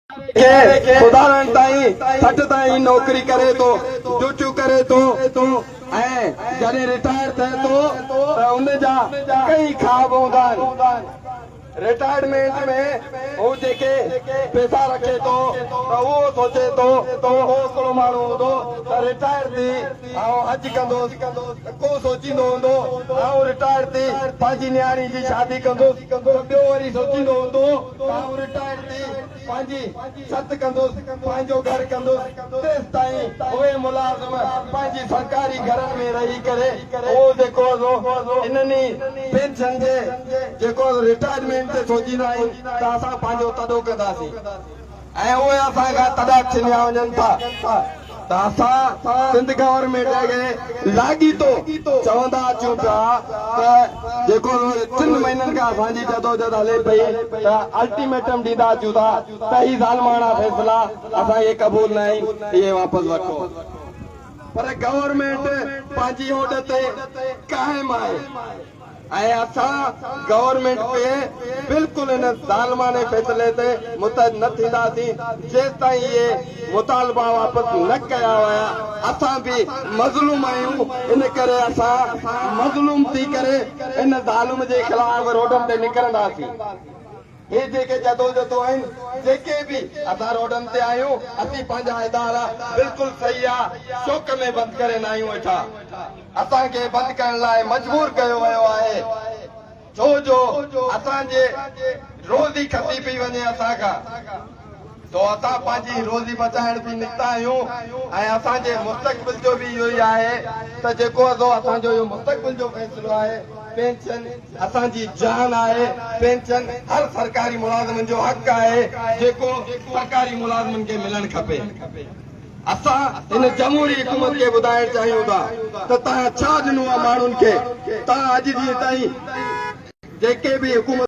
के उदाहरण ताईं 60 ताईं नौकरी करे तो ड्यूटी करे तो ऐं जॾहिं रिटायर थिए थो त उन जा कई ख्वाब हूंदा आहिनि। रिटायरमेंट में हू जेके पैसा रखे थो त उहो सोचे थो त उहो हिकिड़ो माण्हू हूंदो त रिटायर थी ऐं हज कंदोसि को सोचींदो हूंदो ऐं रिटायर थी पंहिंजी नियाणी जी शादी कंदोसि ॿियो वरी सोचींदो हूंदो ऐं रिटायर थी पंहिंजी छत कंदोसि पंहिंजो घर कंदोसि तेसि ताईं उहे मुलाज़िम पंहिंजी सरकारी घरनि में रही करे उहो जेको इन्हनि पेंशन जे जेको रिटायरमेंट ते सोचींदा आहियूं त असां पंहिंजो तॾो कंदासीं ऐं उहे असांखां तॾा छिनिया वञनि था त असां सिंध गवर्नमेंट खे लाॻीतो चवंदा अचूं पिया त जेको 3 महीननि खां असांजी जदोजहद हले पई त अल्टीमेटम ॾींदा अचूं था त ही ज़ालमाणा फ़ैसिला असांखे क़बूल न आहिनि, इहे वापसि वठो। पर गवर्नमेंट पंहिंजी होड़ ते क़ाइम आहे ऐं असां गवर्नमेंट पे बिल्कुलु हिन ज़ालमाने फ़ैसिले ते मुतहद न थींदासीं जेसि ताईं इहे मुतालबा वापसि न कया विया। असां बि मज़लूम आहियूं, इन करे असां मज़लूम थी करे इन ज़ालिम जे ख़िलाफ़ रोडनि ते निकिरंदासीं। हे जेके जदोजहदूं आहिनि जेके बि असां रोडनि ते आहियूं असीं पंहिंजा इदारा बिल्कुलु सही आहे शौक़ में बंदि करे न आहियूं वेठा। असांखे बंदि करण लाइ मजबूर कयो वियो आहे छो जो असांजे रोज़ी खसी पई वञे असांखां तो असां पंहिंजी रोज़ी बचाइण बि निकिता आहियूं ऐं असांजे मुस्तक़बिल जो बि इहो ई आहे त जेको असांजो इहो मुस्तक़बिल जो फ़ैसिलो आहे पेंशन असांजी जान आहे। पेंशन हर सरकारी मुलाज़िमनि जो हक़ आहे जेको सरकारी मुलाज़िमनि खे मिलणु खपे। असां हिन जमहूरी हुकूमत खे ॿुधाइण चाहियूं था त तव्हां छा ॾिनो आहे माण्हुनि खे। तव्हां अॼु ॾींहं ताईं जेके बि हुकूमत